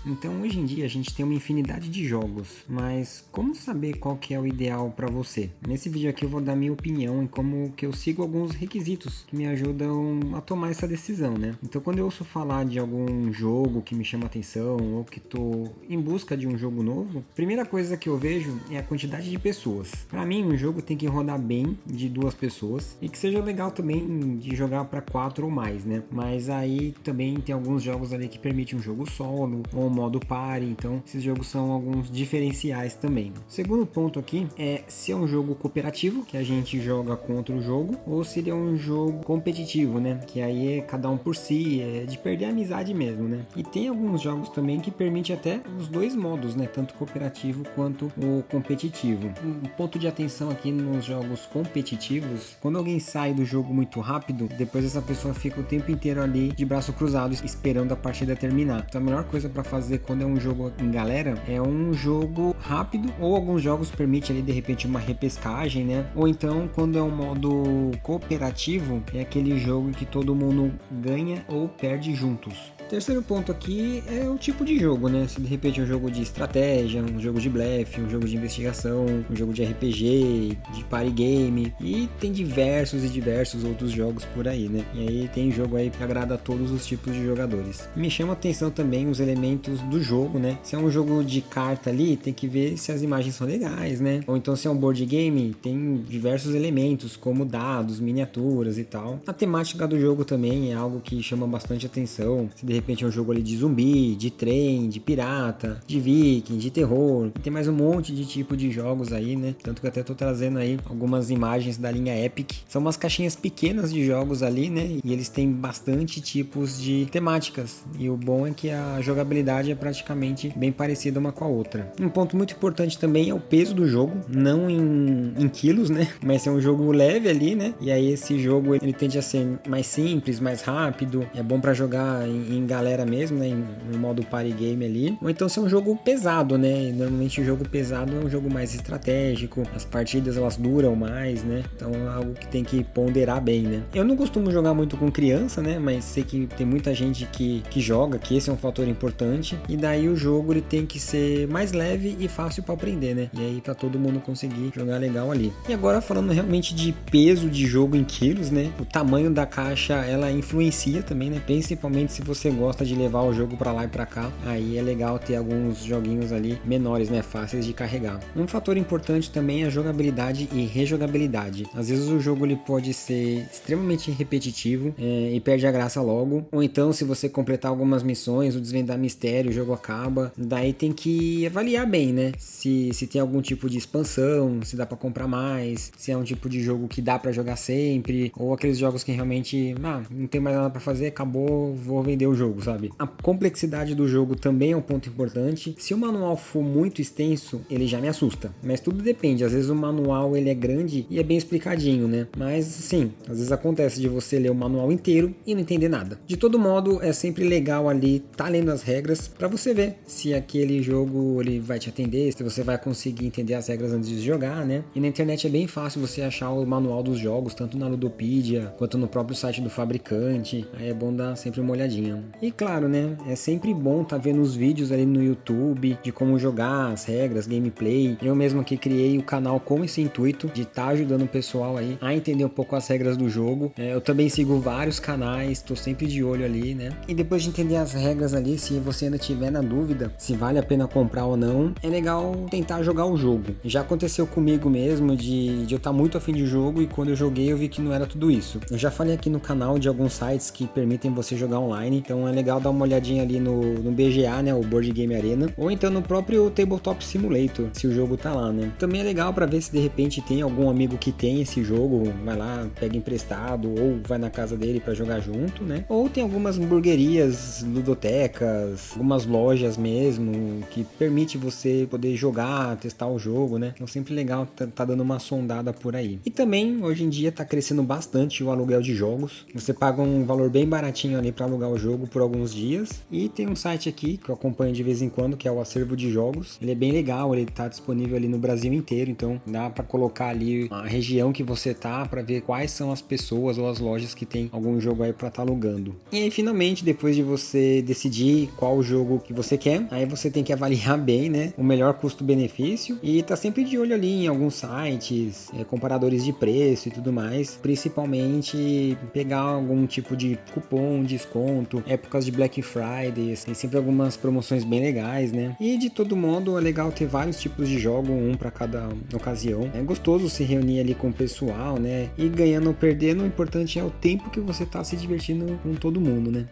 Então hoje em dia a gente tem uma infinidade de jogos, mas como saber qual que é o ideal para você? Nesse vídeo aqui eu vou dar minha opinião em como que eu sigo alguns requisitos que me ajudam a tomar essa decisão, né? Então quando eu ouço falar de algum jogo que me chama atenção ou que tô em busca de um jogo novo, a primeira coisa que eu vejo é a quantidade de pessoas. Para mim um jogo tem que rodar bem de 2 pessoas e que seja legal também de jogar para 4 ou mais, né? Mas aí também tem alguns jogos ali que permitem um jogo solo ou um modo party, então esses jogos são alguns diferenciais também. O segundo ponto aqui é se é um jogo cooperativo, que a gente joga contra o jogo, ou se ele é um jogo competitivo, né? Que aí é cada um por si, é de perder a amizade mesmo, né? E tem alguns jogos também que permite até os dois modos, né? Tanto cooperativo quanto o competitivo. Um ponto de atenção aqui nos jogos competitivos, quando alguém sai do jogo muito rápido, depois essa pessoa fica o tempo inteiro ali de braço cruzado esperando a partida terminar. Então a melhor coisa para fazer quando é um jogo em galera é um jogo rápido, ou alguns jogos permitem ali de repente uma repescagem, né? Ou então quando é um modo cooperativo, é aquele jogo que todo mundo ganha ou perde juntos. Terceiro ponto aqui é o tipo de jogo, né? Se de repente é um jogo de estratégia, um jogo de blefe, um jogo de investigação, um jogo de RPG, de party game, e tem diversos outros jogos por aí, né? E aí tem jogo aí que agrada a todos os tipos de jogadores. Me chama a atenção também os elementos do jogo, né? Se é um jogo de carta ali, tem que ver se as imagens são legais, né? Ou então se é um board game, tem diversos elementos como dados, miniaturas e tal. A temática do jogo também é algo que chama bastante atenção. Se de repente é um jogo ali de zumbi, de trem, de pirata, de viking, de terror. E tem mais um monte de tipo de jogos aí, né? Tanto que eu até tô trazendo aí algumas imagens da linha Epic. São umas caixinhas pequenas de jogos ali, né? E eles têm bastante tipos de temáticas. E o bom é que a jogabilidade é praticamente bem parecida uma com a outra. Um ponto muito importante também é o peso do jogo, não em quilos, né? Mas é um jogo leve ali, né? E aí esse jogo ele tende a ser mais simples, mais rápido. É bom para jogar em galera mesmo, né? Em modo party game ali. Ou então se é um jogo pesado, né? E normalmente o jogo pesado é um jogo mais estratégico. As partidas elas duram mais, né? Então é algo que tem que ponderar bem, né? Eu não costumo jogar muito com criança, né? Mas sei que tem muita gente que joga, que esse é um fator importante. E daí o jogo ele tem que ser mais leve e fácil para aprender, né? E aí para todo mundo conseguir jogar legal ali. E agora falando realmente de peso de jogo em quilos, né? O tamanho da caixa ela influencia também, né? Principalmente se você gosta de levar o jogo para lá e para cá, aí é legal ter alguns joguinhos ali menores, né? Fáceis de carregar. Um fator importante também é a jogabilidade e rejogabilidade. Às vezes o jogo ele pode ser extremamente repetitivo e perde a graça logo, ou então se você completar algumas missões ou desvendar mistério, o jogo acaba. Daí tem que avaliar bem, né? Se tem algum tipo de expansão, se dá para comprar mais, se é um tipo de jogo que dá para jogar sempre, ou aqueles jogos que realmente não tem mais nada para fazer, acabou, vou vender o jogo, sabe? A complexidade do jogo também é um ponto importante. Se o manual for muito extenso, ele já me assusta. Mas tudo depende. Às vezes o manual ele é grande e é bem explicadinho, né? Mas sim, às vezes acontece de você ler o manual inteiro e não entender nada. De todo modo, é sempre legal ali tá lendo as regras para você ver se aquele jogo ele vai te atender, se você vai conseguir entender as regras antes de jogar, né? E na internet é bem fácil você achar o manual dos jogos, tanto na Ludopedia quanto no próprio site do fabricante. Aí é bom dar sempre uma olhadinha. E claro, né? É sempre bom tá vendo os vídeos ali no YouTube de como jogar, as regras, gameplay. Eu mesmo aqui criei o canal com esse intuito de estar ajudando o pessoal aí a entender um pouco as regras do jogo. Eu também sigo vários canais, tô sempre de olho ali, né? E depois de entender as regras ali, se você ainda tiver na dúvida se vale a pena comprar ou não, é legal tentar jogar o jogo. Já aconteceu comigo mesmo de eu estar muito afim de jogo e quando eu joguei eu vi que não era tudo isso. Eu já falei aqui no canal de alguns sites que permitem você jogar online, então é legal dar uma olhadinha ali no BGA, né, o Board Game Arena, ou então no próprio Tabletop Simulator, se o jogo tá lá, né. Também é legal para ver se de repente tem algum amigo que tem esse jogo, vai lá, pega emprestado ou vai na casa dele para jogar junto, né. Ou tem algumas hamburguerias, ludotecas, algumas lojas mesmo que permite você poder jogar, testar o jogo, né. Então sempre legal tá dando uma sondada por aí. E também hoje em dia tá crescendo bastante o aluguel de jogos. Você paga um valor bem baratinho ali para alugar o jogo por alguns dias. E tem um site aqui que eu acompanho de vez em quando, que é o Acervo de Jogos. Ele é bem legal, ele tá disponível ali no Brasil inteiro, então dá para colocar ali a região que você tá para ver quais são as pessoas ou as lojas que tem algum jogo aí para tá alugando. E aí finalmente, depois de você decidir qual jogo que você quer. Aí você tem que avaliar bem, né, o melhor custo-benefício e tá sempre de olho ali em alguns sites, comparadores de preço e tudo mais. Principalmente pegar algum tipo de cupom, desconto, épocas de Black Friday, tem sempre algumas promoções bem legais, né? E de todo modo é legal ter vários tipos de jogo, um para cada ocasião. É gostoso se reunir ali com o pessoal, né? E ganhando ou perdendo, o importante é o tempo que você tá se divertindo com todo mundo, né?